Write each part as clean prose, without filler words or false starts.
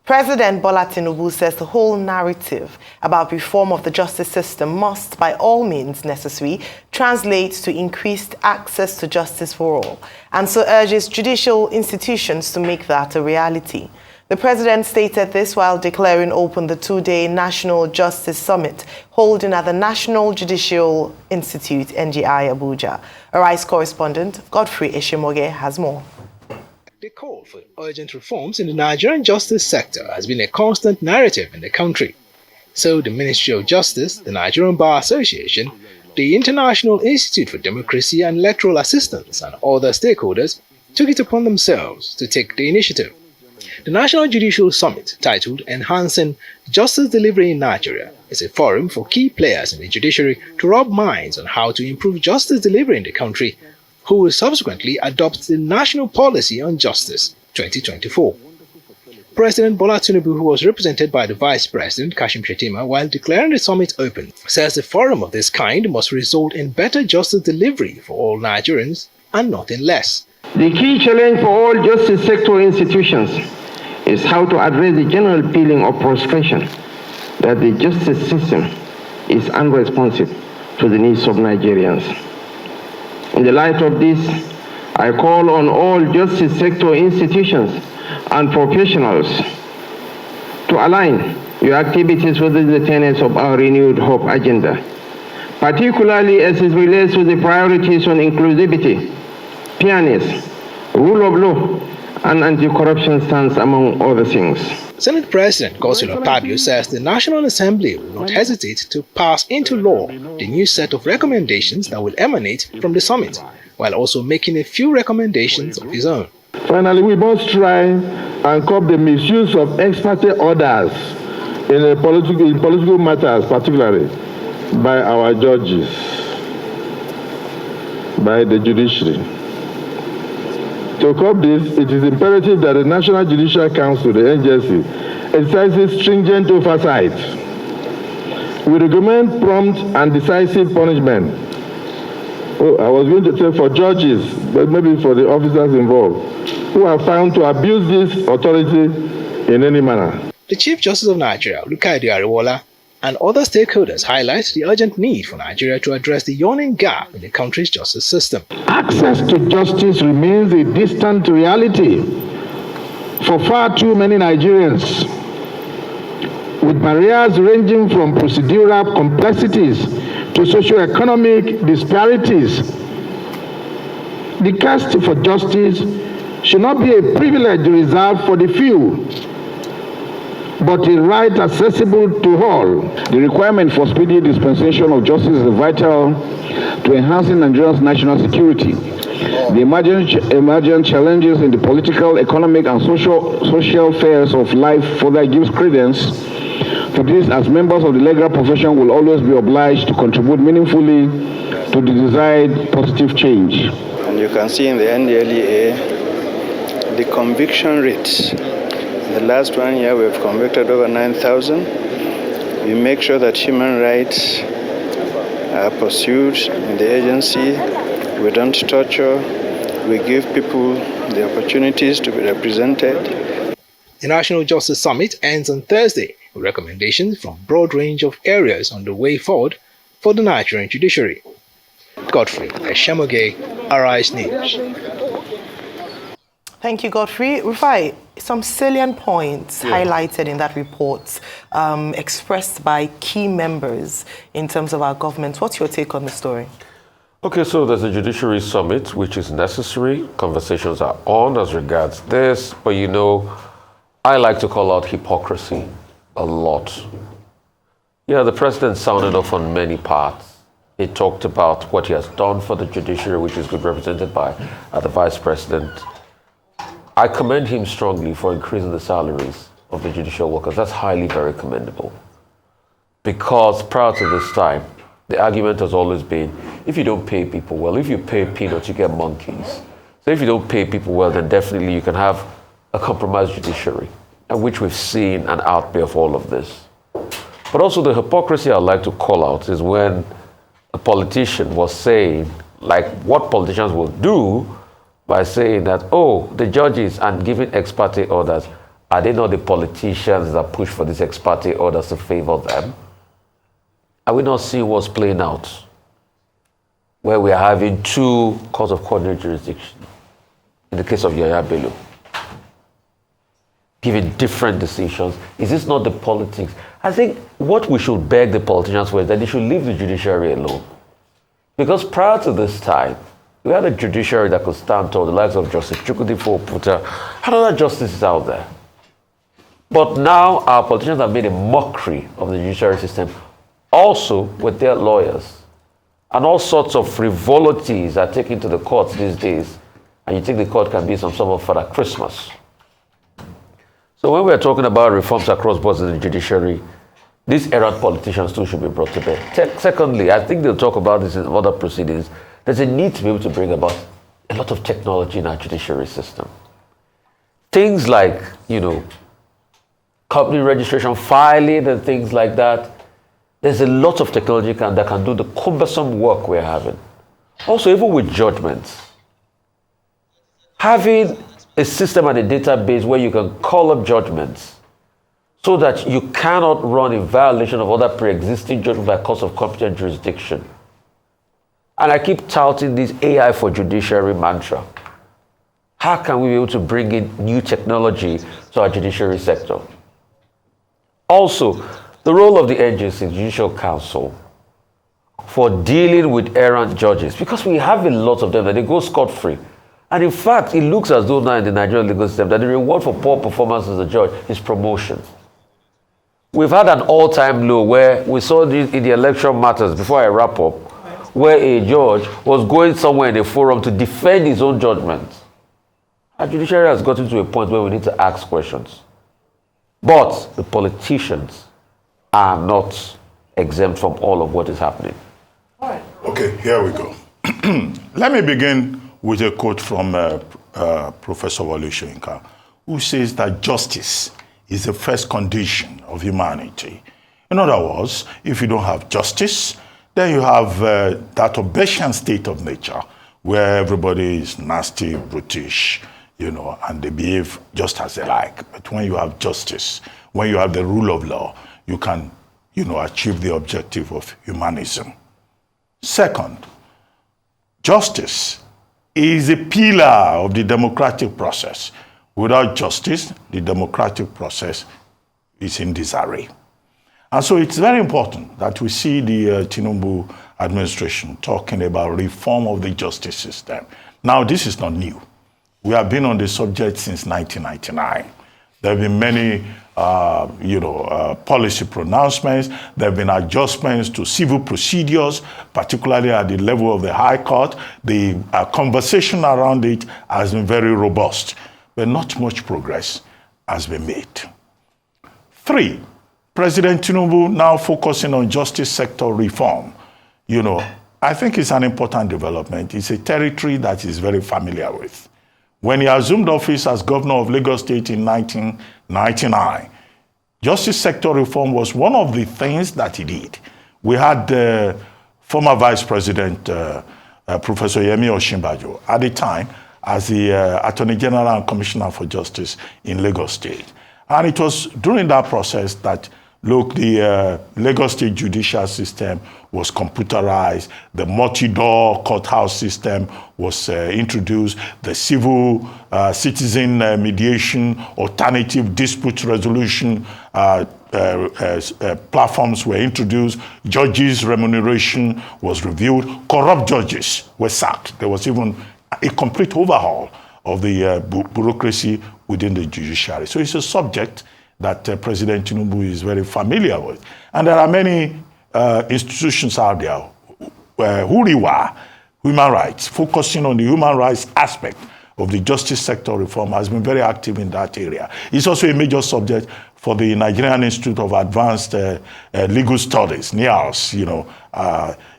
President Bola Tinubu says the whole narrative about reform of the justice system must, by all means necessary, translate to increased access to justice for all, and so urges judicial institutions to make that a reality. The president stated this while declaring open the two-day National Justice Summit holding at the National Judicial Institute, NJI, Abuja. Arise correspondent Godfrey Eshemoge has more. The call for urgent reforms in the Nigerian justice sector has been a constant narrative in the country. So the Ministry of Justice, the Nigerian Bar Association, the International Institute for Democracy and Electoral Assistance and other stakeholders took it upon themselves to take the initiative. The National Judicial Summit, titled Enhancing Justice Delivery in Nigeria, is a forum for key players in the judiciary to rub minds on how to improve justice delivery in the country, who will subsequently adopt the National Policy on Justice 2024. President Bola Tinubu, who was represented by the Vice President Kashim Shettima while declaring the summit open, says a forum of this kind must result in better justice delivery for all Nigerians and nothing less. The key challenge for all justice sector institutions is how to address the general feeling of frustration that the justice system is unresponsive to the needs of Nigerians. In the light of this, I call on all justice sector institutions and professionals to align your activities within the tenets of our renewed hope agenda, particularly as it relates to the priorities on inclusivity, fairness, rule of law, and anti-corruption stance, among other things. Senate President Godswill Akpabio says the National Assembly will not hesitate to pass into law the new set of recommendations that will emanate from the summit, while also making a few recommendations of his own. Finally, we must try and curb the misuse of ex parte orders in political matters, particularly by our judges, by the judiciary. To curb this, it is imperative that the National Judicial Council, the NJC, exercises stringent oversight. We recommend prompt and decisive punishment. I was going to say for judges, but maybe for the officers involved, who are found to abuse this authority in any manner. The Chief Justice of Nigeria, Lukaide Ariwola, and other stakeholders highlight the urgent need for Nigeria to address the yawning gap in the country's justice system. Access to justice remains a distant reality for far too many Nigerians, with barriers ranging from procedural complexities to socio-economic disparities. The quest for justice should not be a privilege reserved for the few, but a right accessible to all. The requirement for speedy dispensation of justice is vital to enhancing Nigeria's national security. The emergent challenges in the political, economic, and social affairs of life further gives credence to this, as members of the legal profession will always be obliged to contribute meaningfully to the desired positive change. And you can see in the NDLEA the conviction rates. In the last 1 year, we have convicted over 9,000. We make sure that human rights are pursued in the agency. We don't torture. We give people the opportunities to be represented. The National Justice Summit ends on Thursday with recommendations from a broad range of areas on the way forward for the Nigerian judiciary. Godfrey Eshemoge, Arise News. Thank you, Godfrey. Rufai, some salient points highlighted in that report expressed by key members in terms of our government. What's your take on the story? Okay, so there's a judiciary summit, which is necessary. Conversations are on as regards this, but you know, I like to call out hypocrisy a lot. Yeah, the president sounded off on many parts. He talked about what he has done for the judiciary, which is good, represented by the vice president. I commend him strongly for increasing the salaries of the judicial workers. That's highly very commendable. Because prior to this time, the argument has always been, if you don't pay people well, if you pay peanuts, you get monkeys. So if you don't pay people well, then definitely you can have a compromised judiciary, and which we've seen an outplay of all of this. But also the hypocrisy I'd like to call out is when a politician was saying, like what politicians will do, by saying that, oh, the judges and giving ex parte orders Are they not the politicians that push for these ex parte orders to favor them? Are we not seeing what's playing out? Where we are having two courts of coordinate jurisdiction. In the case of Yahaya Bello, giving different decisions. Is this not the politics? I think what we should beg the politicians for is that they should leave the judiciary alone. Because prior to this time, we had a judiciary that could stand tall, the likes of Justice Chukwudifo Oputa, and other justices out there. But now our politicians have made a mockery of the judiciary system, also with their lawyers. And all sorts of frivolities are taken to the courts these days, and you think the court can be some sort of Father Christmas. So when we're talking about reforms across boards in the judiciary, these errant politicians too should be brought to bear. Secondly, I think they'll talk about this in other proceedings. There's a need to be able to bring about a lot of technology in our judiciary system. Things like, company registration, filing, and things like that. There's a lot of technology that can do the cumbersome work we're having. Also, even with judgments. Having a system and a database where you can call up judgments so that you cannot run in violation of other pre-existing judgments by cause of competent jurisdiction. And I keep touting this AI for judiciary mantra. How can we be able to bring in new technology to our judiciary sector? Also, the role of the NJC, Judicial Council, for dealing with errant judges, because we have a lot of them that they go scot-free. And in fact, it looks as though now in the Nigerian legal system that the reward for poor performance as a judge is promotion. We've had an all-time low where we saw this in the election matters, before I wrap up, where a judge was going somewhere in a forum to defend his own judgment. Our judiciary has gotten to a point where we need to ask questions. But the politicians are not exempt from all of what is happening. All right. Okay, here we go. Let me begin with a quote from Professor Wole Soyinka, who says that justice is the first condition of humanity. In other words, if you don't have justice, then you have that Obesian state of nature where everybody is nasty, brutish, and they behave just as they like. But when you have justice, when you have the rule of law, you can, achieve the objective of humanism. Second, justice is a pillar of the democratic process. Without justice, the democratic process is in disarray. And so it's very important that we see the Tinubu administration talking about reform of the justice system. Now, this is not new. We have been on the subject since 1999. There have been many policy pronouncements. There have been adjustments to civil procedures, particularly at the level of the High Court. The conversation around it has been very robust, but not much progress has been made. 3, President Tinubu now focusing on justice sector reform. I think it's an important development. It's a territory that he's very familiar with. When he assumed office as governor of Lagos State in 1999, justice sector reform was one of the things that he did. We had former Vice President Professor Yemi Osinbajo at the time as the Attorney General and Commissioner for Justice in Lagos State. And it was during that process that, the Lagos State judicial system was computerized, the multi-door courthouse system was introduced, the civil citizen mediation, alternative dispute resolution platforms were introduced, judges' remuneration was reviewed, corrupt judges were sacked. There was even a complete overhaul of the bureaucracy within the judiciary. So it's a subject that President Tinubu is very familiar with. And there are many institutions out there, Huriwa, human rights, focusing on the human rights aspect of the justice sector reform, has been very active in that area. It's also a major subject for the Nigerian Institute of Advanced Legal Studies, NIALS.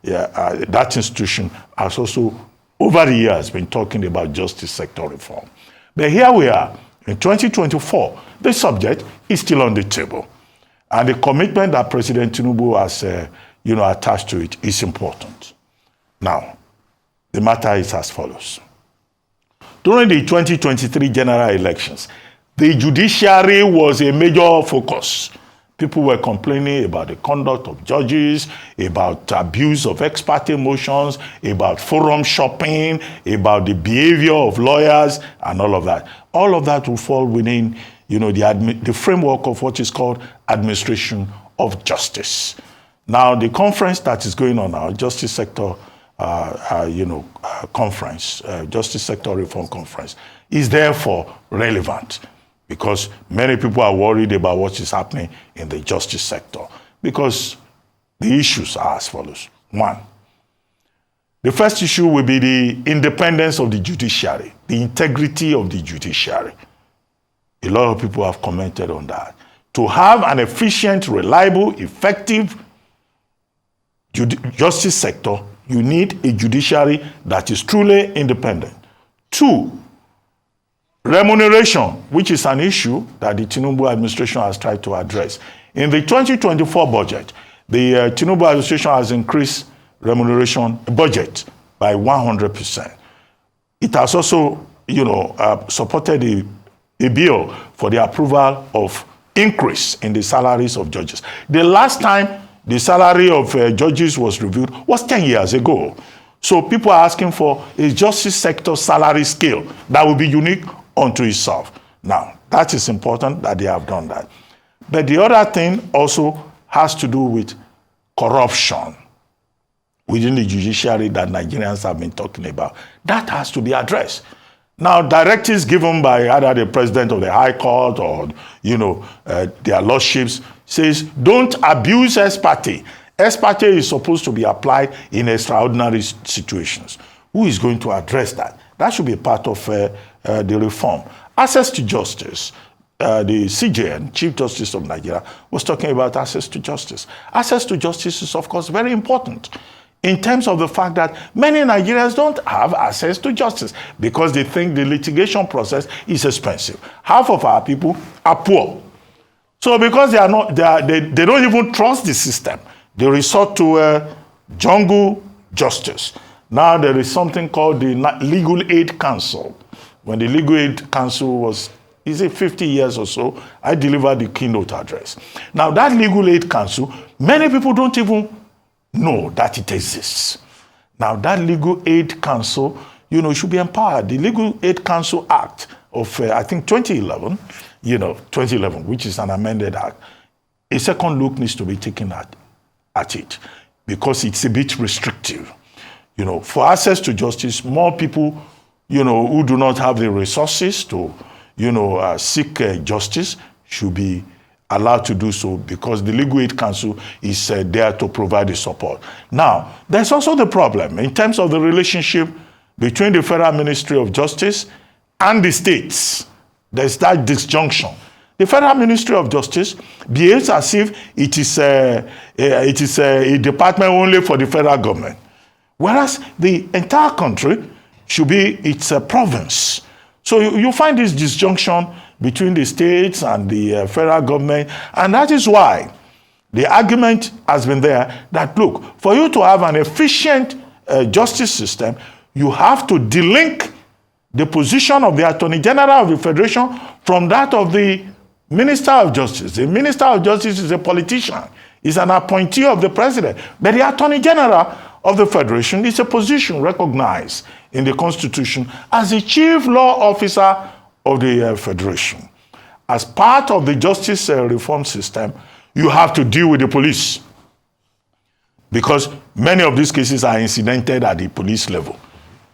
That institution has also, over the years, been talking about justice sector reform. But here we are, in 2024, the subject is still on the table. And the commitment that President Tinubu has attached to it is important. Now, the matter is as follows. During the 2023 general elections, the judiciary was a major focus. People were complaining about the conduct of judges, about abuse of ex parte motions, about forum shopping, about the behavior of lawyers, and all of that. All of that will fall within, the framework of what is called administration of justice. Now, the conference that is going on now, Justice Sector, Conference, Justice Sector Reform Conference, is therefore relevant, because many people are worried about what is happening in the justice sector, because the issues are as follows. One, the first issue will be the independence of the judiciary, the integrity of the judiciary. A lot of people have commented on that. To have an efficient, reliable, effective justice sector, you need a judiciary that is truly independent. Two, remuneration, which is an issue that the Tinubu administration has tried to address. In the 2024 budget, the Tinubu administration has increased remuneration budget by 100%. It has also, supported a bill for the approval of increase in the salaries of judges. The last time the salary of judges was reviewed was 10 years ago. So people are asking for a justice sector salary scale that will be unique unto itself. Now, that is important that they have done that. But the other thing also has to do with corruption within the judiciary that Nigerians have been talking about. That has to be addressed. Now, directives given by either the president of the High Court or, their lordships says, don't abuse ex parte. Ex parte is supposed to be applied in extraordinary situations. Who is going to address that? That should be part of the reform. Access to justice. The CJN, Chief Justice of Nigeria, was talking about access to justice. Access to justice is, of course, very important in terms of the fact that many Nigerians don't have access to justice because they think the litigation process is expensive. Half of our people are poor. So because they don't even trust the system, they resort to jungle justice. Now there is something called the Legal Aid Council. When the Legal Aid Council was, 50 years or so, I delivered the keynote address. Now that Legal Aid Council, many people don't even know that it exists. Now that Legal Aid Council, should be empowered. The Legal Aid Council Act of, 2011, 2011, which is an amended act, a second look needs to be taken at it because it's a bit restrictive. For access to justice, more people, who do not have the resources to, seek justice should be allowed to do so because the Legal Aid Council is there to provide the support. Now, there's also the problem in terms of the relationship between the Federal Ministry of Justice and the states. There's that disjunction. The Federal Ministry of Justice behaves as if it is a department only for the federal government, whereas the entire country should be its province. So you find this disjunction between the states and the federal government, and that is why the argument has been there that, look, for you to have an efficient justice system, you have to delink the position of the Attorney General of the Federation from that of the Minister of Justice. The Minister of Justice is a politician, is an appointee of the President, but the Attorney General of the Federation is a position recognized in the Constitution as the Chief Law Officer of the Federation. As part of the justice reform system, you have to deal with the police because many of these cases are incidented at the police level.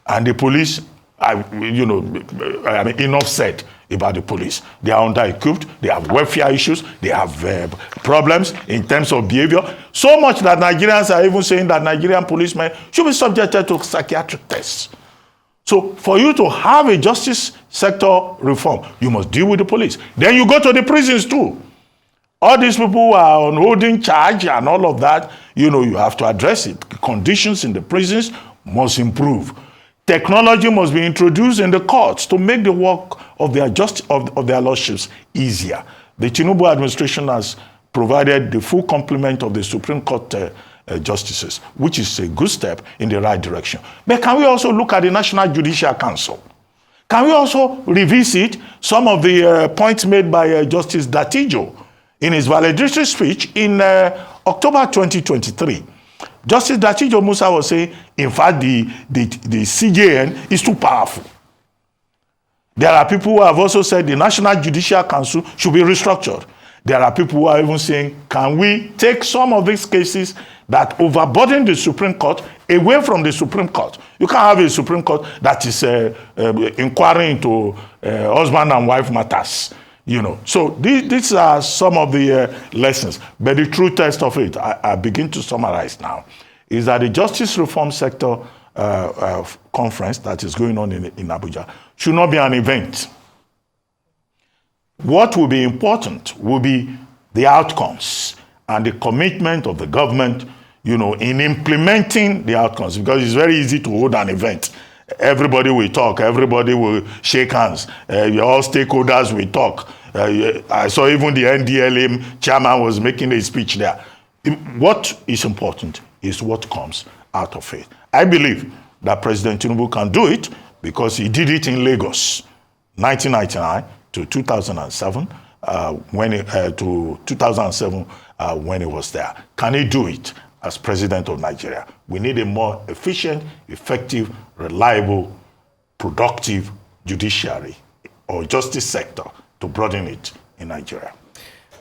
And the police, enough said about the police. They are under-equipped, they have welfare issues, they have problems in terms of behavior. So much that Nigerians are even saying that Nigerian policemen should be subjected to psychiatric tests. So for you to have a justice sector reform, you must deal with the police. Then you go to the prisons too. All these people who are on holding charge and all of that, you have to address it. Conditions in the prisons must improve. Technology must be introduced in the courts to make the work of their lordships easier. The Tinubu administration has provided the full complement of the Supreme Court justices, which is a good step in the right direction. But can we also look at the National Judicial Council? Can we also revisit some of the points made by Justice Datijo in his valedictory speech in October 2023? Justice Datijo Musa was saying, in fact, the CJN is too powerful. There are people who have also said the National Judicial Council should be restructured. There are people who are even saying, can we take some of these cases that overburden the Supreme Court away from the Supreme Court? You can't have a Supreme Court that is inquiring into husband and wife matters. You know, so these are some of the lessons. But the true test of it, I begin to summarize now, is that the Justice Reform Sector conference that is going on in Abuja should not be an event. What will be important will be the outcomes and the commitment of the government, you know, in implementing the outcomes, because it's very easy to hold an event. Everybody will talk, everybody will shake hands, all stakeholders will talk. I saw even the NDLM chairman was making a speech there. What is important is what comes out of it. I believe that President Tinubu can do it because he did it in Lagos, 1999 to 2007, to 2007 when he was there. Can he do it as president of Nigeria? We need a more efficient, effective, reliable, productive judiciary or justice sector to broaden it in Nigeria.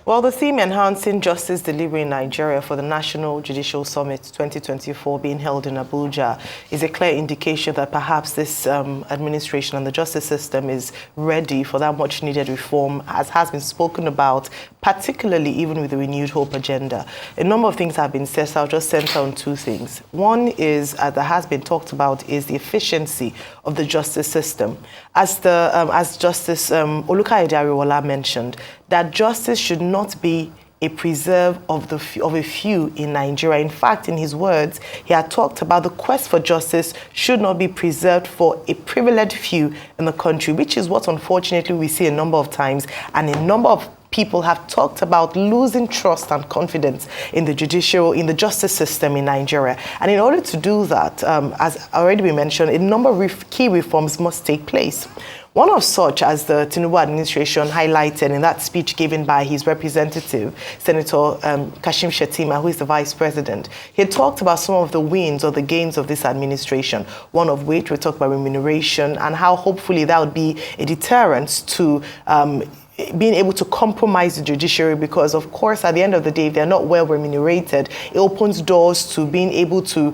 Well, the theme Enhancing Justice Delivery in Nigeria for the National Judicial Summit 2024 being held in Abuja is a clear indication that perhaps this administration and the justice system is ready for that much needed reform, as has been spoken about, particularly even with the Renewed Hope agenda. A number of things have been said, so I'll just center on two things. One is, that has been talked about, is the efficiency of the justice system. As Justice Olukayode Ariwoola mentioned, that justice should not be a preserve of a few in Nigeria. In fact, in his words, he had talked about the quest for justice should not be preserved for a privileged few in the country, which is what unfortunately we see a number of times, and a number of people have talked about losing trust and confidence in the in the justice system in Nigeria. And in order to do that, as already we mentioned, a number of key reforms must take place. One of such, as the Tinubu administration highlighted in that speech given by his representative, Senator Kashim Shettima, who is the vice president, he talked about some of the wins or the gains of this administration, one of which we talked about remuneration and how hopefully that would be a deterrent to being able to compromise the judiciary, because of course at the end of the day, if they're not well remunerated, it opens doors to being able to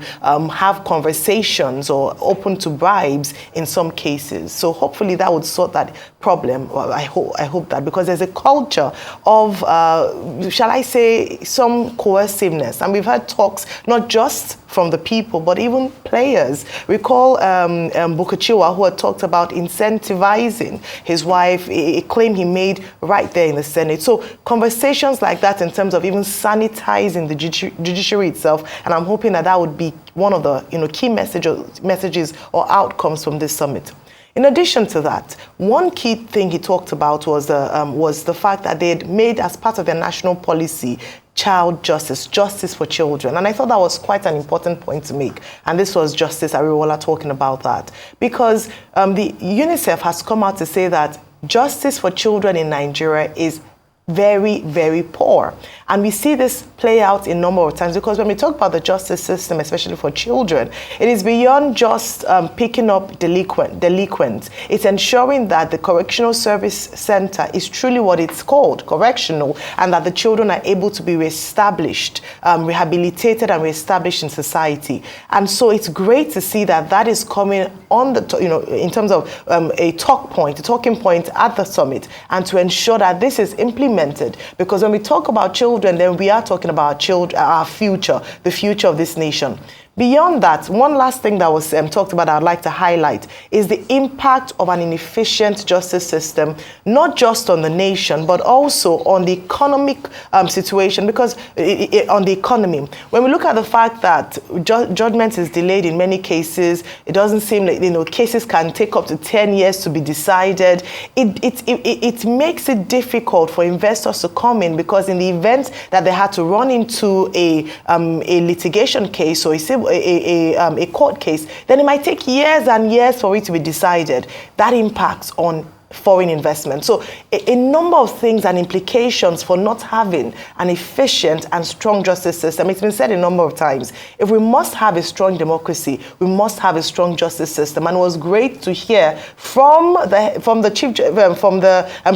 have conversations or open to bribes in some cases. So hopefully that would sort that problem. Well, I hope that, because there's a culture of shall I say some coerciveness, and we've had talks not just from the people but even players. Recall Bukachiwa, who had talked about incentivizing his wife, a claim he made right there in the Senate. So conversations like that in terms of even sanitizing the judiciary itself, and I'm hoping that that would be one of the key messages or outcomes from this summit. In addition to that, one key thing he talked about was the fact that they had made as part of their national policy child justice, justice for children. And I thought that was quite an important point to make. And this was Justice Ariwoola talking about that. Because the UNICEF has come out to say that justice for children in Nigeria is very, very poor. And we see this play out in a number of times, because when we talk about the justice system, especially for children, it is beyond just picking up delinquents. It's ensuring that the correctional service center is truly what it's called, correctional, and that the children are able to be reestablished, rehabilitated and reestablished in society. And so it's great to see that that is coming on the, in terms of a talking point at the summit, and to ensure that this is implemented. Because when we talk about children, then we are talking about our future, the future of this nation. Beyond that, one last thing that was talked about I'd like to highlight is the impact of an inefficient justice system, not just on the nation, but also on the economic situation, because on the economy. When we look at the fact that judgment is delayed in many cases, it doesn't seem like, cases can take up to 10 years to be decided. It makes it difficult for investors to come in, because in the event that they had to run into a litigation case or a a court case, then it might take years and years for it to be decided. That impacts on foreign investment. So a number of things and implications for not having an efficient and strong justice system. It's been said a number of times. If we must have a strong democracy, we must have a strong justice system. And it was great to hear from the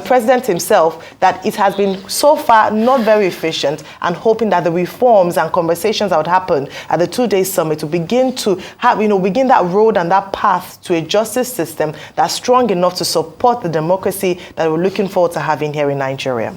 president himself that it has been so far not very efficient, and hoping that the reforms and conversations that would happen at the 2-day summit will begin to have, begin that road and that path to a justice system that's strong enough to support the democracy that we're looking forward to having here in Nigeria.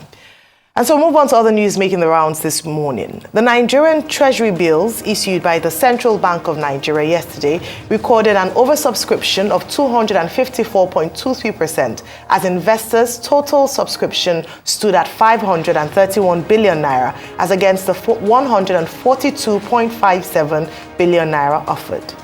And so we'll move on to other news making the rounds this morning. The Nigerian Treasury bills issued by the Central Bank of Nigeria yesterday recorded an oversubscription of 254.23% as investors' total subscription stood at 531 billion naira as against the 142.57 billion naira offered.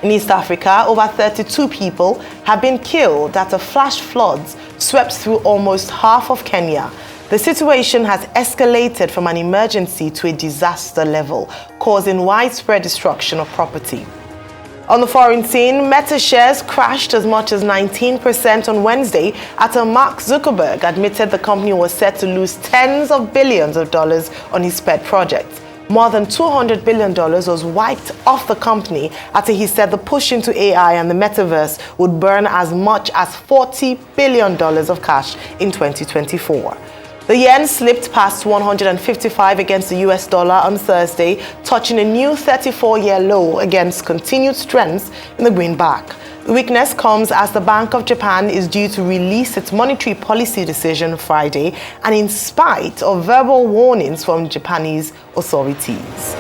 In East Africa, over 32 people have been killed after flash floods swept through almost half of Kenya. The situation has escalated from an emergency to a disaster level, causing widespread destruction of property. On the foreign scene, Meta shares crashed as much as 19% on Wednesday after Mark Zuckerberg admitted the company was set to lose tens of billions of dollars on his pet project. More than $200 billion was wiped off the company after he said the push into AI and the metaverse would burn as much as $40 billion of cash in 2024. The yen slipped past 155 against the US dollar on Thursday, touching a new 34-year low against continued strength in the greenback. The weakness comes as the Bank of Japan is due to release its monetary policy decision Friday, and in spite of verbal warnings from Japanese authorities.